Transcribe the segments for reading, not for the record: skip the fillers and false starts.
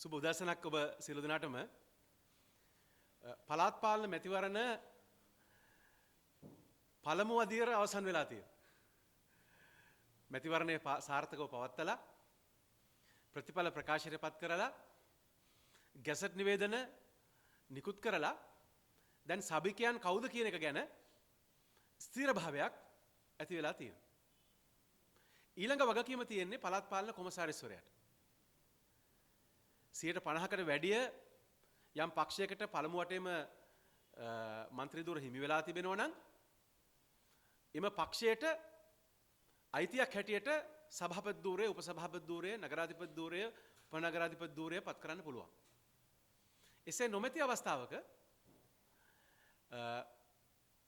සුබ උදෑසනක් ඔබ සියලු දෙනාටම. පළාත් පාලන මැතිවරණ පළමු අදියර අවසන් වෙලා තියෙනවා. මැතිවරණය සාර්ථකව පවත්වලා ප්‍රතිඵල ප්‍රකාශයට පත් කරලා ගැසට් නිවේදන නිකුත් කරලා දැන් සභිකයන් කවුද කියන එක ගැන ස්ථිර භාවයක් ඇති වෙලා තියෙනවා. ඊළඟ වගකීම තියෙන්නේ පළාත් පාලන කොමසාරිස්වරයාට. 50%කට වැඩිය යම් පක්ෂයකට පළමු වටේම මන්ත්‍රී ධුර හිමි වෙලා තිබෙනවා නම් එම පක්ෂයට අයිතියක් හැටියට සභාපති ධුරය, උපසභාපති ධුරය, නගරාධිපති ධුරය, උපනගරාධිපති ධුරය පත් කරන්න පුළුවන්. එසේ නොමැති අවස්ථාවක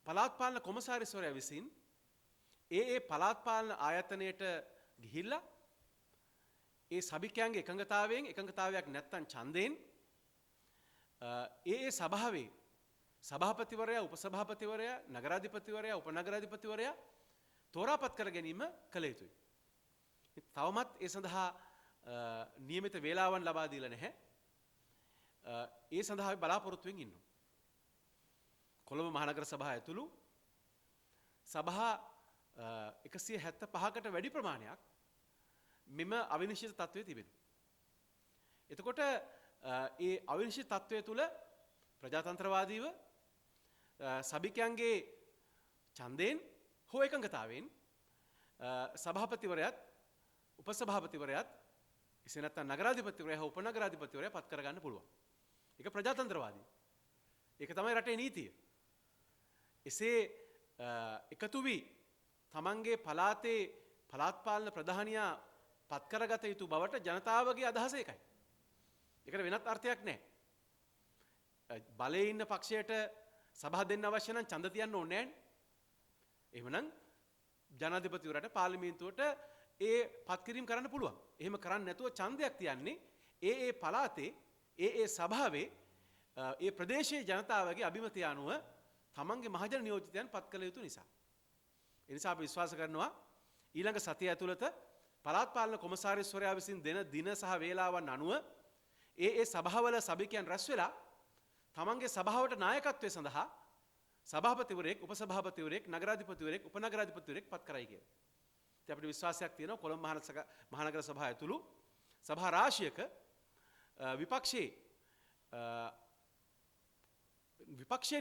පළාත් පාලන කොමසාරිස්වරයා විසින් ඒ පළාත් පාලන ආයතනයට ගිහිල්ලා ඒ සභිකයන්ගේ එකඟතාවයක් නැත්තම් ඡන්දයෙන් ඒ සභාවේ සභාපතිවරයා, උපසභාපතිවරයා, නගරාධිපතිවරයා, උපනගරාධිපතිවරයා තෝරාපත් කර ගැනීම කළ යුතුයි. තවමත් ඒ සඳහා නියමිත වේලාවන් ලබා දීලා නැහැ. ඒ සඳහා බලාපොරොත්තුවෙන් ඉන්නවා. කොළඹ මහනගර සභාව ඇතුළු සභා 175කට වැඩි ප්‍රමාණයක් මෙම අවිනිශ්චිත තත්ත්වයේ තිබෙනවා. එතකොට ඒ අවිනිශ්චිත තත්ත්වය තුළ ප්‍රජාතන්ත්‍රවාදීව සභිකයන්ගේ ඡන්දයෙන් හෝ එකඟතාවයෙන් සභාපතිවරයාත් උපසභාපතිවරයාත් එසේ නැත්නම් නගරාධිපතිවරයා හෝ උපනගරාධිපතිවරයා පත් කරගන්න පුළුවන්. ඒක ප්‍රජාතන්ත්‍රවාදී. ඒක තමයි රටේ නීතිය. එසේ එකතු වී තමන්ගේ පළාතේ පළාත් පාලන ප්‍රධානියා පත් කරගත යුතු බවට ජනතාවගේ අදහස ඒකයි. ඒකට වෙනත් අර්ථයක් නැහැ. බලයේ ඉන්න පක්ෂයට සභා දෙන්න අවශ්‍ය නම් ඡන්ද තියන්න ඕනේ නැහැ. එහෙමනම් ජනාධිපතිවරයාට පාර්ලිමේන්තුවට ඒ පත් කිරීම කරන්න පුළුවන්. එහෙම කරන්නේ නැතුව ඡන්දයක් තියන්නේ ඒ පළාතේ ඒ සභාවේ ඒ ප්‍රදේශයේ ජනතාවගේ අභිමතය අනුව තමන්ගේ මහජන නියෝජිතයන් පත් කළ යුතු නිසා. ඒ නිසා අපි විශ්වාස කරනවා ඊළඟ සතිය ඇතුළත පළාත් පාලන කොමසාරිස්වරයා විසින් දෙන දින සහ වේලාවන් අනුව ඒ සභාවල සභිකයන් රැස් වෙලා තමන්ගේ සභාවට නායකත්වය සඳහා සභාපතිවරයෙක්, උපසභාපතිවරයෙක්, නගරාධිපතිවරයෙක්, උපනගරාධිපතිවරයෙක් පත් කරයි කියලා. ඉතින් අපිට විශ්වාසයක් තියෙනවා කොළඹ මහනගර සභාව ඇතුළු සභා රාශියක විපක්ෂයේ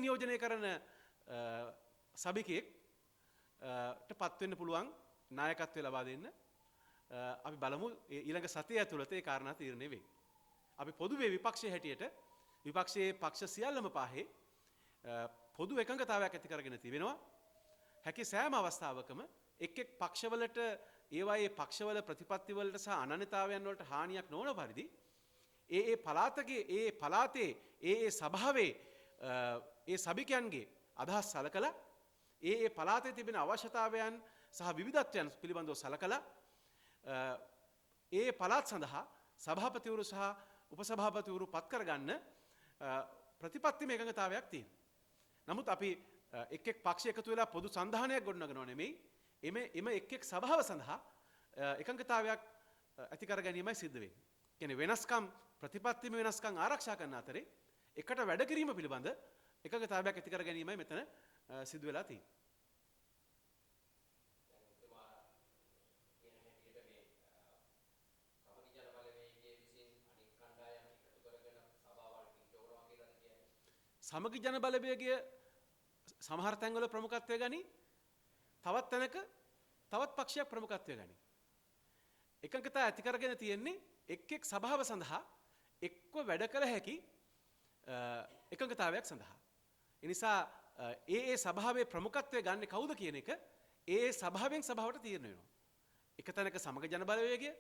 නියෝජනය කරන සභිකයෙක්ට පත් වෙන්න පුළුවන් නායකත්වය ලබා දෙන්න. අපි බලමු ඊළඟ සතිය ඇතුළත ඒ කාරණා තීරණය වෙයි. අපි පොදුවේ විපක්ෂයේ හැටියට විපක්ෂයේ පක්ෂ සියල්ලම පාහේ පොදු එකඟතාවයක් ඇති කරගෙන තිබෙනවා. හැකි සෑම අවස්ථාවකම එක් පක්ෂවලට ඒවායේ පක්ෂවල ප්‍රතිපත්තිවලට සහ අනන්‍යතාවයන් වලට හානියක් නොවන පරිදි ඒ පළාතේ ඒ සභාවේ ඒ සභිකයන්ගේ අදහස් සලකලා ඒ පළාතේ තිබෙන අවශ්‍යතාවයන් සහ විවිධත්වයන් පිළිබඳව සලකලා ඒ පළාත් සඳහා සභාපතිවරු සහ උපසභාපතිවරු පත් කරගන්න ප්‍රතිපත්තිම එකඟතාවයක් තියෙනවා. නමුත් අපි එක් පක්ෂ එකතු වෙලා පොදු සන්ධානයක් ගොඩනගනව නෙමෙයි. එම එක් සභාව සඳහා එකඟතාවයක් ඇති කර ගැනීමයි සිද්ධ වෙන්නේ. කියන්නේ වෙනස්කම් ප්‍රතිපත්තිම වෙනස්කම් ආරක්ෂා කරන අතරේ එකට වැඩ කිරීම පිළිබඳ එකඟතාවයක් ඇති කර ගැනීමයි මෙතන සිදු වෙලා තියෙන්නේ. සමගි ජන බලවේගය සමහර තැන්වල ප්‍රමුඛත්වය ගනි. තවත් තැනක තවත් පක්ෂයක් ප්‍රමුඛත්වය ගනි. එකඟතාව ඇති කරගෙන තියෙන්නේ එක් සභාව සඳහා එක්ව වැඩ කළ හැකි එකඟතාවයක් සඳහා. ඒ නිසා ඒ සභාවේ ප්‍රමුඛත්වය ගන්න කවුද කියන එක ඒ සභාවෙන් සභාවට තීරණය වෙනවා. එක තැනක සමග ජන බලවේගය,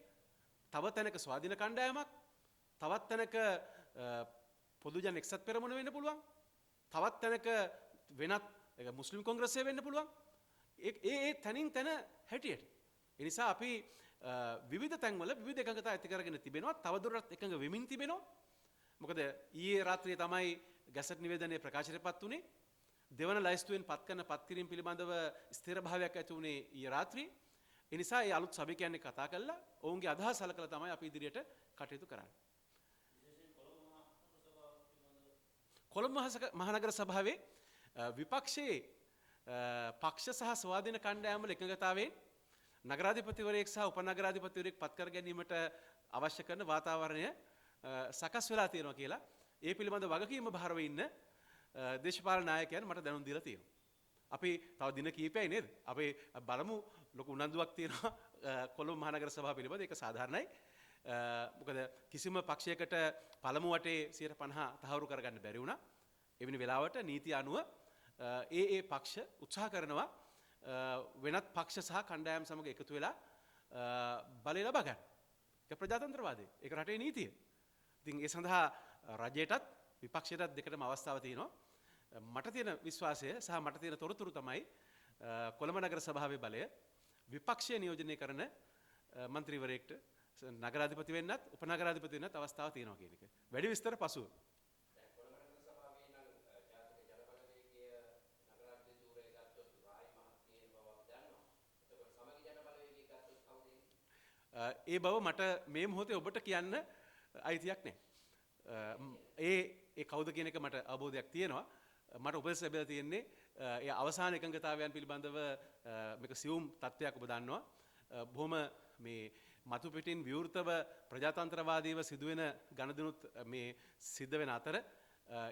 තව තැනක ස්වාධීන කණ්ඩායමක්, තවත් තැනක පොදු ජන එක්සත් පෙරමුණ වෙන්න පුළුවන්. තවත් තැනක වෙනත් මුස්ලිම් කොංග්‍රසය වෙන්න පුළුවන්. ඒ තැනින් තැන හැටියට. ඒ නිසා අපි විවිධ තැන්වල විවිධ එකඟතා ඇති කරගෙන තිබෙනවා. තවදුරටත් එකඟ වෙමින් තිබෙනවා. මොකද ඊයේ රාත්‍රියේ තමයි ගැසට් නිවේදනයේ ප්‍රකාශයටපත් වුණේ. දෙවන ලයිස්තුවෙන් පත් කරන පත්කිරීම පිළිබඳව ස්ථිර භාවයක් ඇති වුණේ ඊයේ රාත්‍රියේ. ඒ නිසා ඒ අලුත් සභිකයන් එක්ක කතා කළා ඔවුන්ගේ අදහස් සලකලා තමයි අපි ඉදිරියට කටයුතු කරන්නේ. කොළඹ මහනගර සභාවේ විපක්ෂයේ පක්ෂ සහ ස්වාධීන කණ්ඩායම්වල එකඟතාවයෙන් නගරාධිපතිවරයෙක් සහ උපනගරාධිපතිවරයෙක් පත් කර ගැනීමට අවශ්‍ය කරන වාතාවරණය සකස් වෙලා තියෙනවා කියලා ඒ පිළිබඳ වගකීම භාරව ඉන්න දේශපාලන නායකයන් මට දැනුම් දීලා තියෙනවා. අපි තව දින කීපයයි නේද? අපි බලමු ලොකු උනන්දුවක් තියෙනවා කොළඹ මහනගර සභාව පිළිබඳ. ඒක සාධාරණයි. මොකද කිසිම පක්ෂයකට පළමු වටේ 50% තහවුරු කරගන්න බැරි වුණා. එවැනි වෙලාවට නීතිය අනුව ඒ පක්ෂ උත්සාහ කරනවා වෙනත් පක්ෂ සහ කණ්ඩායම් සමග එකතු වෙලා බලය ලබා ගන්න. ඒක ප්‍රජාතන්ත්‍රවාදය. ඒක රටේ නීතිය. ඉතින් ඒ සඳහා රජයටත් විපක්ෂයටත් දෙකටම අවස්ථාව තියෙනවා. මට තියෙන විශ්වාසය සහ මට තියෙන තොරතුරු තමයි කොළඹ නගර සභාවේ බලය විපක්ෂය නියෝජනය කරන මන්ත්‍රීවරයෙක්ට නගරාධිපති වෙන්නත් උපනගරාධිපති වෙන්නත් අවස්ථාව තියෙනවා කියන එක. වැඩි විස්තර පසුව. ඒ බව මට මේ මොහොතේ ඔබට කියන්න අයිතියක් නැහැ. ඒ කවුද කියන එක මට අවබෝධයක් තියෙනවා. මට උපදෙස් ලැබිලා තියෙන්නේ ඒ අවසාන එකඟතාවයන් පිළිබඳව මේක සියුම් තත්ත්වයක් ඔබ දන්නවා. බොහොම මේ මතු පිටින් විවෘතව ප්‍රජාතන්ත්‍රවාදීව සිදුවෙන ගණදනුත් මේ සිද්ධ වෙන අතර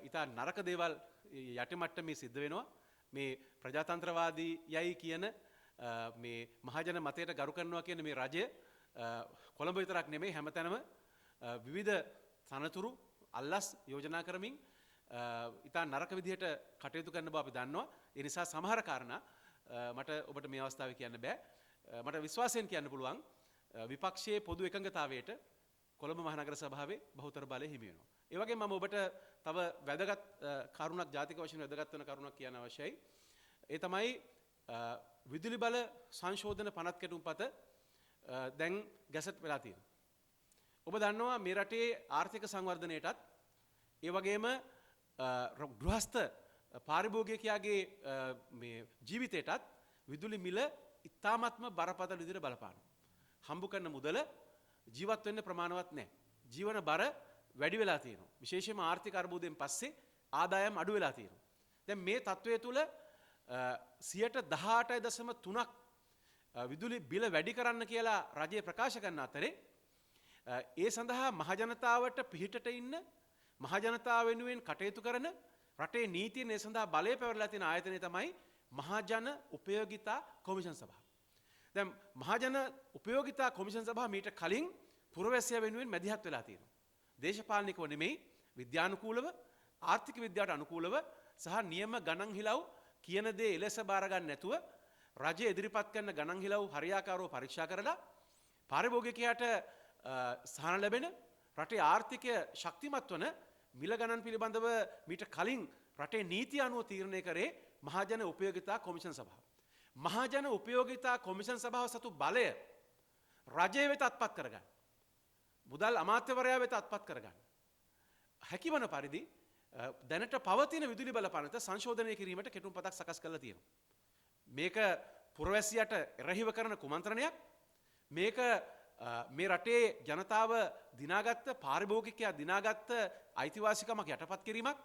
ඉතා නරක දේවල් යටිමට්ටමේ සිද්ධ වෙනවා. මේ ප්‍රජාතන්ත්‍රවාදී යයි කියන මේ මහජන මතයට ගරු කරනවා කියන මේ රජය කොළඹ විතරක් නෙමෙයි හැමතැනම විවිධ තනතුරු අල්ලස් යෝජනා කරමින් ඉතා නරක විදිහට කටයුතු කරන බව අපි දන්නවා. ඒ නිසා සමහර කාරණා මට ඔබට මේ අවස්ථාවේ කියන්න බෑ. මට විශ්වාසයෙන් කියන්න පුළුවන් විපක්ෂයේ පොදු එකඟතාවයට කොළඹ මහනගර සභාවේ බහුතර බලය හිමි වෙනවා. ඒ වගේම මම ඔබට තව වැදගත් කරුණක් ජාතික වශයෙන් වැදගත් වෙන කරුණක් කියන්න අවශ්‍යයි. ඒ තමයි විදුලි බල සංශෝධන පනත් කෙටුම්පත දැන් ගැසට් වෙලා තියෙනවා. ඔබ දන්නවා මේ රටේ ආර්ථික සංවර්ධනයටත් ඒ වගේම ගෘහස්ත පාරිභෝගිකයාගේ මේ ජීවිතයටත් විදුලි මිල ඉතාමත්ම බරපතල විදිහට බලපානවා. හම්බ කරන මුදල ජීවත් වෙන්න ප්‍රමාණවත් නැහැ. ජීවන බර වැඩි වෙලා තියෙනවා. විශේෂයෙන්ම ආර්ථික අර්බුදයෙන් පස්සේ ආදායම් අඩු වෙලා තියෙනවා. දැන් මේ තත්වයේ තුල 18.3ක් විදුලි බිල වැඩි කරන්න කියලා රජය ප්‍රකාශ කරන අතරේ ඒ සඳහා මහජනතාවට පිහිටට ඉන්න මහජනතාව වෙනුවෙන් කටයුතු කරන රටේ නීතියෙන් ඒ සඳහා බලය පැවරලා තියෙන ආයතනය තමයි මහජන උපයෝගිතා කොමිෂන් සභාව. දැන් මහජන උපයෝගිතා කොමිෂන් සභාව මීට කලින් පුරවැසියා වෙනුවෙන් මැදිහත් වෙලා තියෙනවා. දේශපාලනිකව නෙමෙයි විද්‍යානුකූලව ආර්ථික විද්‍යාවට අනුකූලව සහ නියම ගණන් හිලව් කියන දේ එලෙස බාර ගන්න නැතුව රජය ඉදිරිපත් කරන ගණන් හිලව් හරියාකාරව පරීක්ෂා කරලා පාරිභෝගිකයාට සහන ලැබෙන රටේ ආර්ථිකය ශක්තිමත් වන මිල ගණන් පිළිබඳව මීට කලින් රටේ නීතිය අනුව තීරණය කරේ මහජන උපයෝගිතා කොමිෂන් සභාව. මහජන උපයෝගිතා කොමිෂන් සභාව සතු බලය රජය වෙත අත්පත් කරගන්න. මුදල් අමාත්‍යවරයා වෙත අත්පත් කරගන්න. හැකිවන පරිදි දැනට පවතින විදුලි බල පනත සංශෝධනය කිරීමට කෙටුම්පතක් සකස් කරලා තියෙනවා. මේක පුරවැසියට එරෙහිව කරන කුමන්ත්‍රණයක්. මේක මේ රටේ ජනතාව දිනාගත්ත පාරිභෝගිකයා දිනාගත්ත අයිතිවාසිකමක් යටපත් කිරීමක්.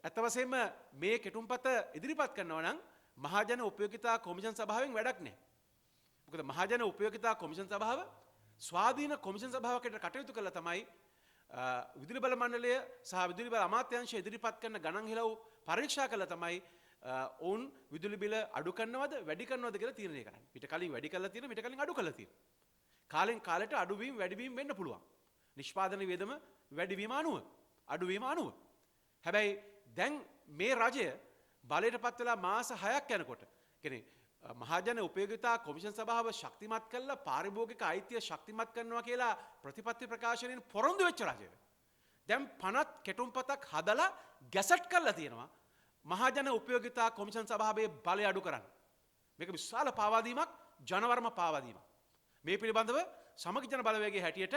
ඇත්ත වශයෙන්ම මේ කෙටුම්පත ඉදිරිපත් කරනවා නම් මහජන උපයෝගිතා කොමිෂන් සභාවෙන් වැඩක් නැහැ. මොකද මහජන උපයෝගිතා කොමිෂන් සභාව ස්වාධීන කොමිෂන් සභාවකට කටයුතු කළා තමයි විදුලි බල මණ්ඩලය සහ විදුලි බල අමාත්‍යාංශය ඉදිරිපත් කරන ගණන් හිලව් පරීක්ෂා කළා තමයි ඔවුන් විදුලි බිල අඩු කරනවද වැඩි කරනවද කියලා තීරණය කරන්නේ. ඊට කලින් වැඩි කරලා තියෙනවා, ඊට කලින් අඩු කරලා තියෙනවා. කාලෙන් කාලයට අඩුවීම වැඩිවීම වෙන්න පුළුවන්. නිෂ්පාදන වියදම වැඩිවීම අනුව අඩුවීම අනුව. හැබැයි දැන් මේ රජය බලයටපත් වෙලා මාස 6ක් යනකොට කියන්නේ මහජන උපයෝගිතා කොමිෂන් සභාව ශක්තිමත් කළා පාරිභෝගික අයිතිය ශක්තිමත් කරනවා කියලා ප්‍රතිපත්ති ප්‍රකාශනයෙන් පොරොන්දු වෙච්ච රජය. දැන් පනත් කෙටුම්පතක් හදලා ගැසට් කරලා තියෙනවා මහජන උපයෝගිතා කොමිෂන් සභාවේ බලය අඩු කරන්න. මේක විශාල පාවාදීමක්, ජනවර්ම පාවාදීමක්. මේ පිළිබඳව සමගි ජන බලවේගයේ හැටියට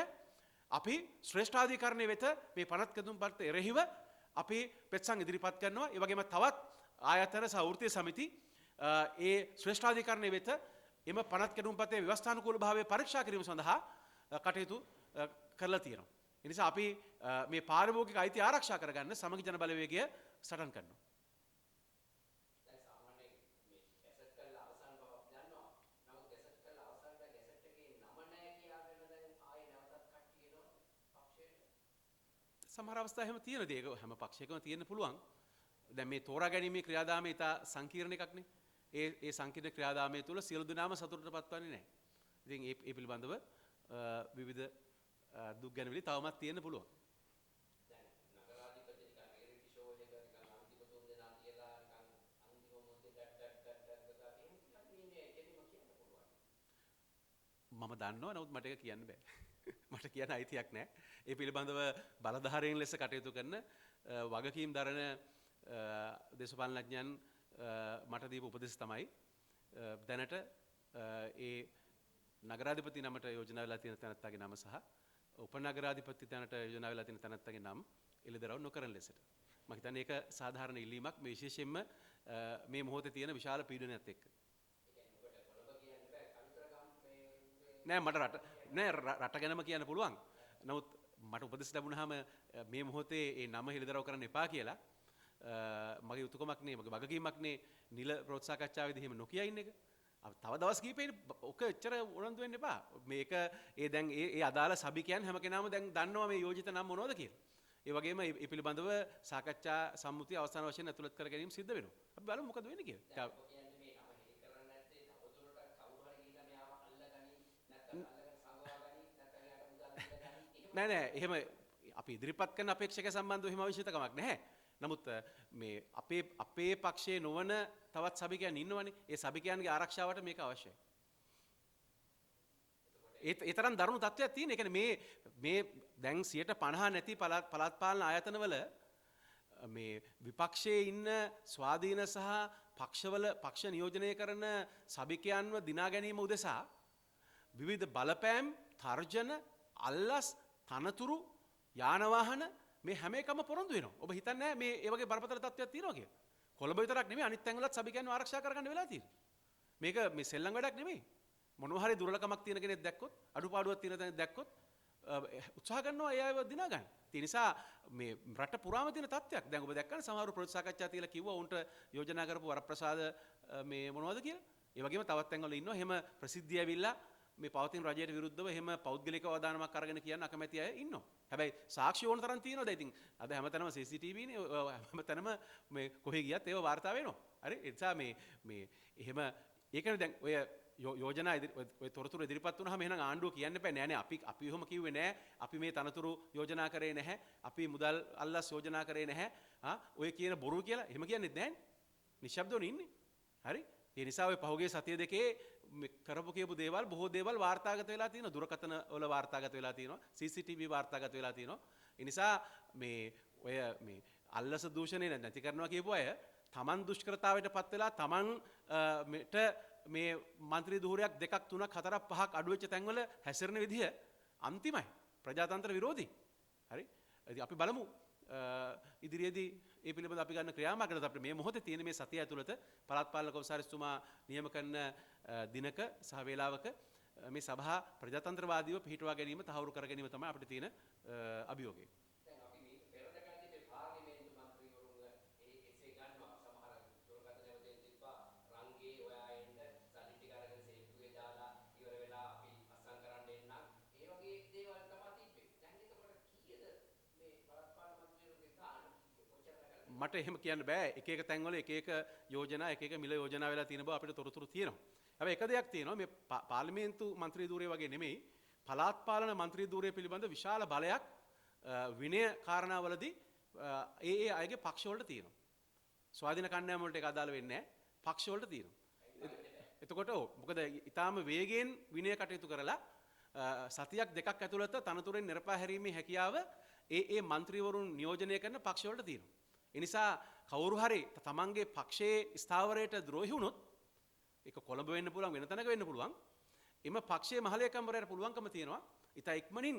අපි ශ්‍රේෂ්ඨාධිකරණය වෙත මේ පනත් කෙටුම්පතට එරෙහිව අපි පෙත්සම් ඉදිරිපත් කරනවා. ඒ වගේම තවත් ආයතන සහ වෘත්තීය සමිති ඒ ශ්‍රේෂ්ඨාධිකරණය වෙත එම පනත් කෙටුම්පතේ ව්‍යවස්ථානුකූල භාවය පරීක්ෂා කිරීම සඳහා කටයුතු කරලා තියෙනවා. ඒ නිසා අපි මේ පාරිභෝගික අයිතිය ආරක්ෂා කරගන්න සමගි ජන බලවේගය සටන් කරනවා. සමහර අවස්ථා එහෙම තියෙන දේ හැම පක්ෂයකම තියෙන්න පුළුවන්. දැන් මේ තෝරා ගැනීමේ ක්‍රියාදාමය ඉතා සංකීර්ණ එකක්නේ. ඒ සංකීර්ණ ක්‍රියාදාමය තුළ සියලු දෙනාම සතුටටපත් වෙන්නේ නැහැ. ඉතින් ඒ පිළිබඳව විවිධ දුක් ගැනවිලි තවමත් තියෙන්න පුළුවන්. මම දන්නවා නමුත් මට ඒක කියන්න බෑ. මට කියන්න අයිතියක් නැහැ. ඒ පිළිබඳව බලධාරීන් ලෙස කටයුතු කරන වගකීම් දරන දේශපාලනඥයන් මට දීපු උපදෙස් තමයි දැනට ඒ නගරාධිපති නමට යෝජනා වෙලා තියෙන තැනැත්තාගේ නම සහ උපනගරාධිපති තැනට යෝජනා වෙලා තියෙන තැනැත්තාගේ නම් එළිදරව් නොකරන ලෙසට. මම හිතන්නේ ඒක සාධාරණ ඉල්ලීමක් මේ විශේෂයෙන්ම මේ මොහොතේ තියෙන විශාල පීඩනයත් එක්ක. නෑ මට රට ගැනම කියන්න පුළුවන්. නමුත් මට උපදෙස් ලැබුණාම මේ මොහොතේ ඒ නම හෙළිදරව් කරන්න එපා කියලා මගේ යුතුයකමක් නේ මගේ වගකීමක් නේ නිල ප්‍රෝත්සාහකච්ඡාවේදී එහෙම නොකිය ඉන්න එක. තව දවස් කිහිපෙක ඔක එච්චර උනන්දු වෙන්න එපා. මේක දැන් ඒ අදාළ සභිකයන් හැම කෙනාම දැන් දන්නවා මේ යෝජිත නම් මොනවද කියලා. ඒ වගේම මේ පිළිබඳව සාකච්ඡා සම්මුතිය අවසාන වශයෙන් ඇතුළත් කර ගැනීම සිද්ධ වෙනවා. අපි බලමු මොකද වෙන්නේ කියලා. නෑ එහෙම අපි ඉදිරිපත් කරන අපේක්ෂක සම්බන්ධව එහෙම අවශ්‍යතාවයක් නැහැ. නමුත් මේ අපේ පක්ෂයේ නොවන තවත් සභිකයන් ඉන්නවනේ. ඒ සභිකයන්ගේ ආරක්ෂාවට මේක අවශ්‍යයි. ඒ තරම් දරුණු තත්ත්වයක් තියෙන. ඒ කියන්නේ මේ දැන් 50% නැති පළාත් පාලන ආයතනවල මේ විපක්ෂයේ ඉන්න ස්වාධීන සහ පක්ෂ නියෝජනය කරන සභිකයන්ව දිනා ගැනීම උදෙසා විවිධ බලපෑම්, තර්ජන, අල්ලස්, තනතුරු, යාන වාහන මේ හැම එකම පොරොන්දු වෙනවා. ඔබ හිතන්නේ මේ ඒ වගේ බරපතල තත්ත්වයක් තියෙනවා කියලා. කොළඹ විතරක් නෙමෙයි අනිත් තැන්වලත් සභිකයන්ව ආරක්ෂා කරගන්න වෙලා තියෙනවා. මේක මේ සෙල්ලම් වැඩක් නෙමෙයි. මොනවා හරි දුර්වලකමක් තියෙන කෙනෙක් දැක්කොත්, අඩුපාඩුවක් තියෙන කෙනෙක් දැක්කොත් උත්සාහ කරනවා ඒ අයව දිනා ගන්න. ඒ නිසා මේ රට පුරාම තියෙන තත්ත්වයක්. දැන් ඔබ දැක්කනේ සමහර ප්‍රතිසාකච්ඡා තියලා කිව්වා උන්ට යෝජනා කරපු වරප්‍රසාද මේ මොනවද කියලා. ඒ වගේම තවත් තැන්වල ඉන්නවා එහෙම ප්‍රසිද්ධිය ඇවිල්ලා මේ පවතින රජයට විරුද්ධව එහෙම පෞද්ගලික අවධානමක් අරගෙන කියන්න අකමැති අය ඉන්නවා. හැබැයි සාක්ෂි ඕන තරම් තියෙනවා. දැන් ඉතින් අද හැමතැනම CCTV නේ හැමතැනම මේ කොහෙ ගියත් ඒව වාර්තා වෙනවා. හරි? ඒ නිසා මේ එහෙම ඒකනේ දැන් ඔය යෝජනා ඔය තොරතුරු ඉදිරිපත් වුණාම එහෙනම් ආණ්ඩුව කියන්න එපා නෑ අපි එහෙම කිව්වේ නෑ. අපි මේ තනතුරු යෝජනා කරේ නැහැ. අපි මුදල් අල්ලස් යෝජනා කරේ නැහැ. ඔය කියන බොරු කියලා එහෙම කියන්නේත් නෑනේ. නිශ්ශබ්දවනේ ඉන්නේ. හරි? ඒ නිසා ඔය පහුගිය සතිය දෙකේ කරපු කියපු දේවල් බොහෝ දේවල් වාර්තාගත වෙලා තියෙනවා. දුරකථන වල වාර්තාගත වෙලා තියෙනවා. CCTV වාර්තාගත වෙලා තියෙනවා. ඒ නිසා ඔය අල්ලස දූෂණය නැති කරනවා කියපු අය තමන් දුෂ්කරතාවයට පත් වෙලා තමන් මේ മന്ത്രി ධූරයක් දෙකක් තුනක් හතරක් පහක් අඩු වෙච්ච තැන්වල හැසිරෙන විදිය අන්තිමයි. ප්‍රජාතන්ත්‍ර විරෝධී. හරි? අපි බලමු ඉදිරියේදී ඒ පිළිබඳව අපි ගන්න ක්‍රියාමාර්ගද අපිට මේ මොහොතේ තියෙන මේ සතිය ඇතුළත පළාත් පාලන කොමසාරිස්තුමා නියම කරන දිනක සහ වේලාවක මේ සභා ප්‍රජාතන්ත්‍රවාදීව පිහිටුවා ගැනීම තහවුරු කර ගැනීම තමයි අපිට තියෙන අභියෝගය. මට එහෙම කියන්න බෑ. එක තැන්වල එක යෝජනා එක මිල යෝජනා වෙලා තියෙන බව අපිට තොරතුරු තියෙනවා. හැබැයි එක දෙයක් තියෙනවා මේ පාර්ලිමේන්තු മന്ത്രി ධූරය වගේ නෙමෙයි පළාත් පාලන മന്ത്രി ධූරය පිළිබඳ විශාල බලයක් විනය කාරණාවලදී ඒ අයගේ පක්ෂ වලට තියෙනවා. ස්වාධීන කණ්ඩායම් වලට ඒක අදාළ වෙන්නේ නැහැ. පක්ෂ වලට තියෙනවා. එතකොට මොකද ඊටාම වේගයෙන් විනය කටයුතු කරලා සතියක් දෙකක් ඇතුළත තනතුරෙන් නිරපා හැරීමේ හැකියාව ඒ മന്ത്രിවරුන් නියෝජනය කරන පක්ෂ වලට තියෙනවා. ඒ නිසා කවුරු හරි තමන්ගේ පක්ෂයේ ස්ථාවරයට ද්‍රෝහි වුණොත් ඒක කොළඹ වෙන්න පුළුවන් වෙන තැනක වෙන්න පුළුවන්. එම පක්ෂයේ මහලේකම්වරයාට පුළුවන්කම තියෙනවා ඉතා ඉක්මනින්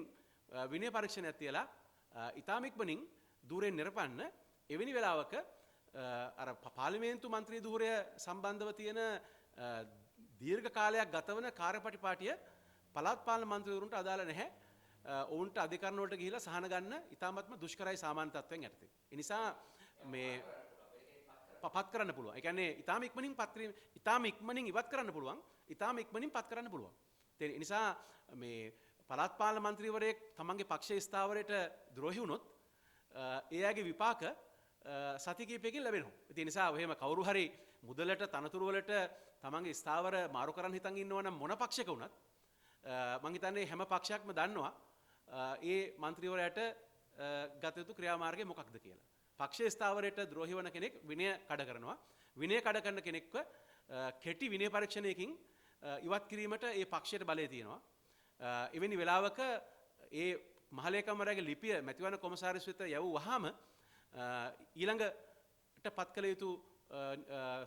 විනය පරීක්ෂණයක් තියලා ඉතාම ඉක්මනින් ධූරයෙන් නිරපන්න එවැනි වෙලාවක අර පාර්ලිමේන්තු മന്ത്രി ධූරය සම්බන්ධව තියෙන දීර්ඝ කාලයක් ගතවන කාර්යපටිපාටිය පළාත් පාලන മന്ത്രിවරුන්ට අදාළ නැහැ. ඔවුන්ට අධිකරණ වලට ගිහිලා සහන ගන්න ඉතාමත්ම දුෂ්කරයි සාමාන්‍ය තත්ත්වයෙන් යටතේ. ඒ නිසා මේ පත් කරන්න පුළුවන්. ඒ කියන්නේ ඉතාම ඉක්මනින් ඉතාම ඉක්මනින් ඉවත් කරන්න පුළුවන්. ඉතාම ඉක්මනින් පත් කරන්න පුළුවන්. ඒ නිසා මේ පළාත් පාලන මන්ත්‍රීවරයෙක් තමන්ගේ පක්ෂයේ ස්ථාවරයට ද්‍රෝහි වුණොත් එයාගේ විපාක සති කිහිපයකින් ලැබෙනවා. ඒ නිසා එහෙම කවුරු හරි මුදලට තනතුරු වලට තමන්ගේ ස්ථාවර මාරු කරන්න හිතන් ඉන්නවා නම් මොන පක්ෂයක වුණත් මං හිතන්නේ හැම පක්ෂයක්ම දන්නවා ඒ මන්ත්‍රීවරයාට ගත යුතු ක්‍රියාමාර්ගය මොකක්ද කියලා. පක්ෂයේ ස්ථාවරයට ද්‍රෝහි වන කෙනෙක් විනය කඩ කරනවා. විනය කඩ කරන කෙනෙක්ව කෙටි විනය පරීක්ෂණයකින් ඉවත් කිරීමට ඒ පක්ෂයට බලය තියෙනවා. එවැනි වෙලාවක ඒ මහලේකම්වරයාගේ ලිපිය මැතිවරණ කොමසාරිස් වෙත යවුවාම ඊළඟට පත් කළ යුතු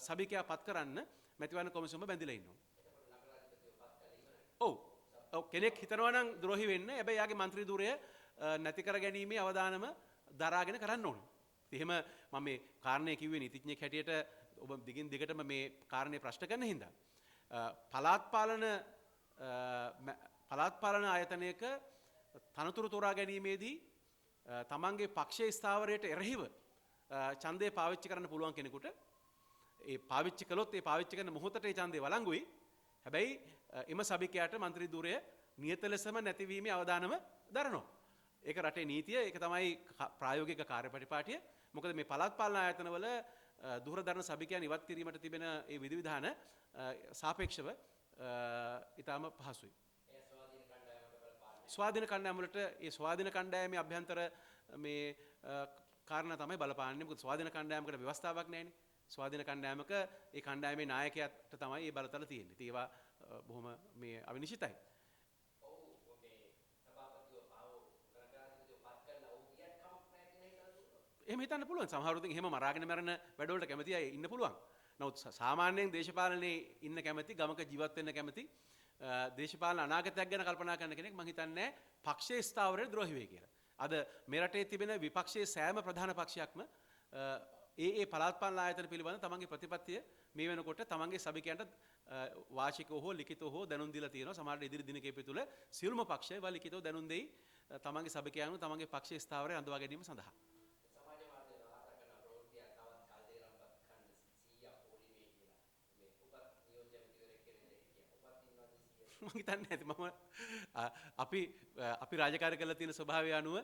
සභිකයා පත් කරන්න මැතිවරණ කොමිසම බැඳිලා ඉන්නවා. ඔව් කෙනෙක් හිතනවා නම් ද්‍රෝහි වෙන්න හැබැයි යාගේ മന്ത്രി ධුරය නැති කර ගැනීමේ අවදානම දරාගෙන කරන්න ඕනේ. එහෙම මම මේ කාරණේ කිව්වේ නීතිඥයෙක් හැටියට ඔබ දිගින් දිගටම මේ කාරණේ ප්‍රශ්න කරන හින්දා පළාත් පාලන ආයතනයක තනතුරු තෝරා ගැනීමේදී තමන්ගේ පක්ෂයේ ස්ථාවරයට එරෙහිව ඡන්දය පාවිච්චි කරන්න පුළුවන් කෙනෙකුට ඒ පාවිච්චි කළොත් ඒ පාවිච්චි කරන මොහොතට ඒ ඡන්දය වළංගුයි. හැබැයි එම සභිකයාට മന്ത്രി ධුරය නියත ලෙසම නැතිවීමේ අවදානම දරනවා. ඒක රටේ නීතිය, ඒක තමයි ප්‍රායෝගික කාර්යපටිපාටිය. මොකද මේ පළාත් පාලන ආයතනවල දුර දරන සභිකයන් ඉවත් කිරීමට තිබෙන ඒ විධිවිධාන සාපේක්ෂව ඊටම පහසුයි. ස්වාධීන කණ්ඩායම් වලට ඒ ස්වාධීන කණ්ඩායමේ අභ්‍යන්තර මේ කාරණා තමයි බලපාන්නේ. මොකද ස්වාධීන කණ්ඩායමකට ව්‍යවස්ථාවක් නැහැනේ. ස්වාධීන කණ්ඩායමක ඒ කණ්ඩායමේ නායකයාට තමයි ඒ බලතල තියෙන්නේ. ඉතින් ඒවා බොහොම මේ අවිනිශ්චිතයි. එහෙම හිතන්න පුළුවන්. සමහරවිට එහෙම මරාගෙන මරන වැඩවලට කැමති අය ඉන්න පුළුවන්. නමුත් සාමාන්‍යයෙන් දේශපාලනේ ඉන්න කැමති, ගමක ජීවත් වෙන්න කැමති, දේශපාලන අනාගතයක් ගැන කල්පනා කරන කෙනෙක් මම හිතන්නේ පක්ෂයේ ස්ථාවරයට ද්‍රෝහි වෙයි කියලා. අද මේ රටේ තිබෙන විපක්ෂයේ සෑම ප්‍රධාන පක්ෂයක්ම ඒ පළාත් පාලන ආයතන පිළිබඳ තමන්ගේ ප්‍රතිපත්තිය මේ වෙනකොට තමන්ගේ සභිකයන්ට වාචිකව හෝ ලිඛිතව හෝ දැනුම් දීලා තියෙනවා. සමහර ඉදිරි දිනකෙපි තුල සියලුම පක්ෂය ලිඛිතව දැනුම් දෙයි තමන්ගේ සභිකයන්ව තමන්ගේ පක්ෂයේ ස්ථාවරය අඳවා ගැනීම සඳහා. මම හිතන්නේ නැති මම අපි රාජකාරී කරලා තියෙන ස්වභාවය අනුව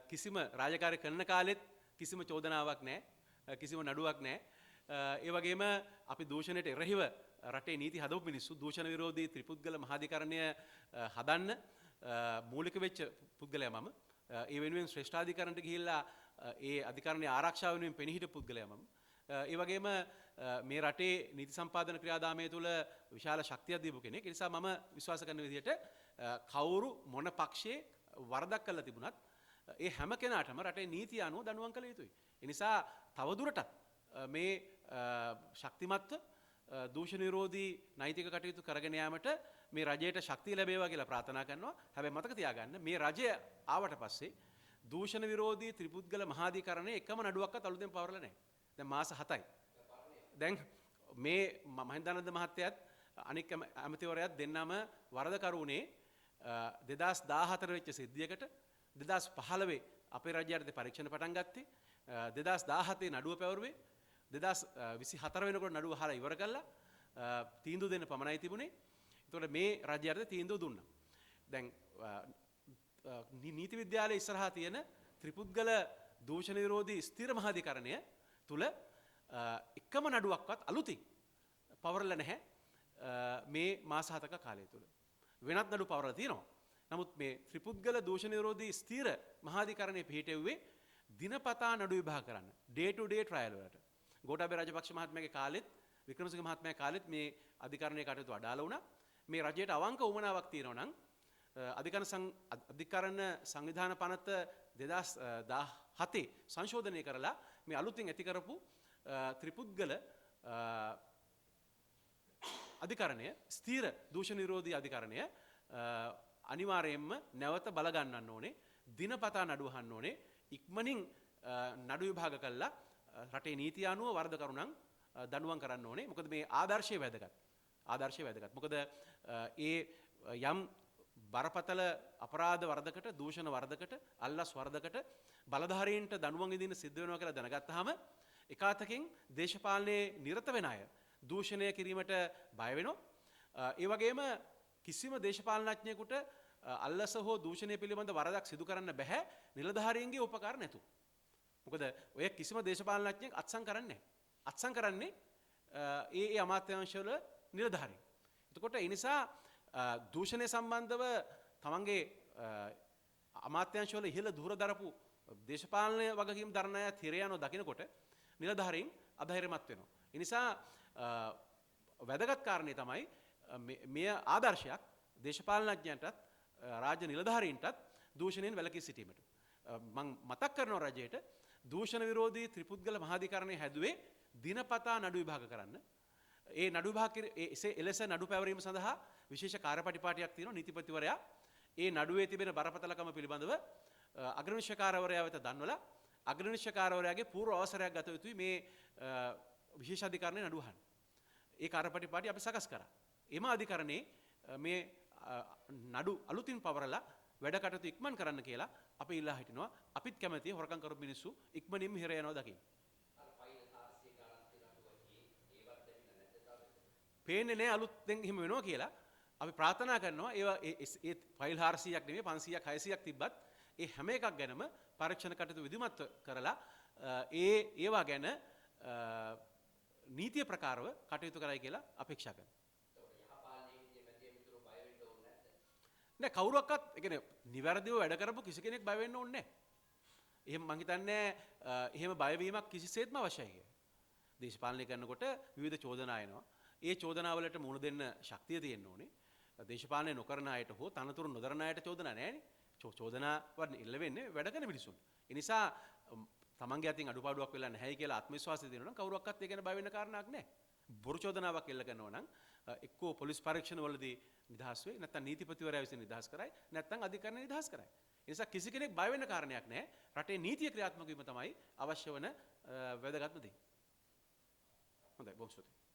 කිසිම රාජකාරී කරන කාලෙත් කිසිම චෝදනාවක් නැහැ, කිසිම නඩුවක් නැහැ. ඒ වගේම අපි දූෂණයට එරෙහිව රටේ නීති හදවපු මිනිස්සු දූෂණ විරෝධී ත්‍රිපුද්ගල මහාධිකරණය හදන්න මූලික වෙච්ච පුද්ගලයා මම. ඒ වෙනුවෙන් ශ්‍රේෂ්ඨාධිකරණයට ගිහිල්ලා ඒ අධිකරණයේ ආරක්ෂාව වෙනුවෙන් පෙනී හිටපු පුද්ගලයා මම. ඒ වගේම මේ රටේ නීති සම්පාදන ක්‍රියාදාමය තුළ විශාල ශක්තියක් දීපු කෙනෙක්. ඒ නිසා මම විශ්වාස කරන විදිහට කවුරු මොන පක්ෂයේ වරදක් කළා තිබුණත් ඒ හැම කෙනාටම රටේ නීතිය අනුව දඬුවම් කළ යුතුයි. ඒ නිසා තවදුරටත් මේ ශක්තිමත්ව දූෂණ විරෝධී නෛතික කටයුතු කරගෙන යාමට මේ රජයට ශක්තිය ලැබේවා කියලා ප්‍රාර්ථනා කරනවා. හැබැයි මතක තියාගන්න මේ රජය ආවට පස්සේ දූෂණ විරෝධී ත්‍රිපුද්ගල මහාධිකරණයේ එකම නඩුවක්වත් අලුතෙන් පවරලා නැහැ. දැන් මාස 7යි. දැන් මේ මහින්දානන්ද මහත්තයත් අනික් ඇමතිවරයාත් දෙන්නම වරදකරුනේ 2014 වෙච්ච සිද්ධියකට 2015 අපේ රජයට පරීක්ෂණ පටන් ගත්තේ 2017 නඩුව පැවරුවේ 2024 වෙනකොට නඩුව අහලා ඉවර කළා තීන්දුව දෙන්න පමණයි තිබුණේ. ඒතකොට මේ රජයට තීන්දුව දුන්නා. දැන් නීති විද්‍යාලයේ ඉස්සරහා තියෙන ත්‍රිපුද්ගල දූෂණ විරෝධී ස්ථිර මහාධිකරණය තුල එකම නඩුවක්වත් අලුතින් පවරලා නැහැ මේ මාස 7ක කාලය තුල. වෙනත් නඩු පවරලා තියෙනවා. නමුත් මේ ත්‍රිපුද්ගල දූෂණ විරෝධී ස්ථිර මහාධිකරණයේ පිහිටෙව්වේ දිනපතා නඩු විභාග කරන්න. ඩේ ටු ඩේ ට්‍රයල් වලට. ගෝඨාභය රාජපක්ෂ මහත්මයාගේ කාලෙත් වික්‍රමසිංහ මහත්මයාගේ කාලෙත් මේ අධිකරණයේ කටයුතු අඩාල වුණා. මේ රජයට අවංක උවමනාවක් තියෙනවා නම් අධිකරණ සංවිධාන පනත 2017 සංශෝධනය කරලා මේ අලුතින් ඇති කරපු ත්‍රිපුද්ගල අධිකරණය ස්ථීර දූෂණ විරෝධී අධිකරණය අනිවාර්යයෙන්ම නැවත බල ගන්නන්න ඕනේ. දිනපතා නඩු අහන්න ඕනේ. ඉක්මනින් නඩු විභාග කළා රටේ නීතිය අනුව වරදකරුණන් දඬුවම් කරන්න ඕනේ. මොකද මේ ආදර්ශය වැදගත්. ආදර්ශය වැදගත්. මොකද ඒ යම් බරපතල අපරාධ වරදකට දූෂණ වරදකට අල්ලස් වරදකට බලධාරීන්ට දඬුවම් විඳින්න සිද්ධ වෙනවා කියලා දැනගත්තාම එකාතකින් දේශපාලනයේ නිරත වෙන අය දූෂණය කිරීමට බය වෙනවා. ඒ වගේම කිසිම දේශපාලනඥයෙකුට අල්ලස හෝ දූෂණය පිළිබඳ වරදක් සිදු කරන්න බෑ නිලධාරීන්ගේ උපකාර නැතුව. මොකද ඔය කිසිම දේශපාලනඥයෙක් අත්සන් කරන්නේ නැහැ. අත්සන් කරන්නේ ඒ අමාත්‍යාංශවල නිලධාරීන්. එතකොට ඒ නිසා දූෂණය සම්බන්ධව තමන්ගේ අමාත්‍යංශවල ඉහළ දුර දරපු දේශපාලන වගකීම් දරන අය තිරයano දකිනකොට නිලධාරීන් අධෛර්යමත් වෙනවා. ඒ නිසා වැදගත් කාරණේ තමයි මේ ආදර්ශයක් දේශපාලනඥයන්ටත් රාජ්‍ය නිලධාරීන්ටත් දූෂණයෙන් වැළකී සිටීමට. මම මතක් කරනවා රජයට දූෂණ විරෝධී ත්‍රිපුද්ගල මහාධිකරණය හැදුවේ දිනපතා නඩු විභාග කරන්න. ඒ නඩු විභාග එලෙස නඩු පැවරීම සඳහා විශේෂ කාර්යපටිපාටියක් තියෙනවා නීතිපතිවරයා. ඒ නඩුවේ තිබෙන බරපතලකම පිළිබඳව අග්‍රනිශ්චකාරවරයා වෙත දන්වලා අග්‍රනිශ්චකාරවරයාගේ පූර්ව අවසරයක් ගත යුතුයි මේ විශේෂ අධිකරණයේ නඩු අහන්න. ඒ කාර්යපටිපාටි අපි සකස් කරා. එම අධිකරණේ මේ නඩු අලුතින් පවරලා වැඩ කටයුතු ඉක්මන් කරන්න කියලා අපි ඉල්ලා හිටිනවා. අපිත් කැමතියි හොරකම් කරපු මිනිස්සු ඉක්මනින්ම හිර යනවා දකින්න. පේන්නේ නැහැ අලුතෙන් එහෙම වෙනවා කියලා. අපි ප්‍රාර්ථනා කරනවා ඒවා ඒ ෆයිල් 400ක් නෙමෙයි 500ක් 600ක් තිබ්බත් ඒ හැම එකක් ගැනම පරීක්ෂණ කටයුතු විධිමත් කරලා ඒවා ගැන නීතිය ප්‍රකාරව කටයුතු කරයි කියලා අපේක්ෂා කරනවා. නෑ කවුරක්වත් ඒ කියන්නේ නිවැරදිව වැඩ කරපු කිසි කෙනෙක් බය වෙන්න ඕනේ නැහැ. එහෙම මං හිතන්නේ එහෙම බය වීමක් කිසිසේත්ම අවශ්‍යයි කියලා. දේශපාලනය කරනකොට විවිධ චෝදනා එනවා. ඒ චෝදනාවලට මුහුණ දෙන්න ශක්තිය තියෙන්න ඕනේ. දේශපාලනය නොකරන අයට හෝ තනතුරු නොදරන අයට චෝදනා නැහැනේ. චෝදනාවන් එල්ල වෙන්නේ වැඩ කරන මිනිසුන්. ඒ නිසා තමන්ගේ අතින් අඩුපාඩුවක් වෙලා නැහැයි කියලා ආත්ම විශ්වාසය තියෙනවා නම් කවුරක්වත් ඒ ගැන බය වෙන්න කාරණාවක් නැහැ. බොරු චෝදනාවක් එල්ල කරනවා නම් එක්කෝ පොලිස් පරීක්ෂණ වලදී නිදහස් වෙයි නැත්නම් නීතිපතිවරයා විසින් නිදහස් කරයි නැත්නම් අධිකරණය නිදහස් කරයි. ඒ නිසා කිසි කෙනෙක් බය වෙන්න කාරණයක් නැහැ. රටේ නීතිය ක්‍රියාත්මක වීම තමයි අවශ්‍ය වන වැදගත්ම දේ. හොඳයි බොහොම ස්තුතියි.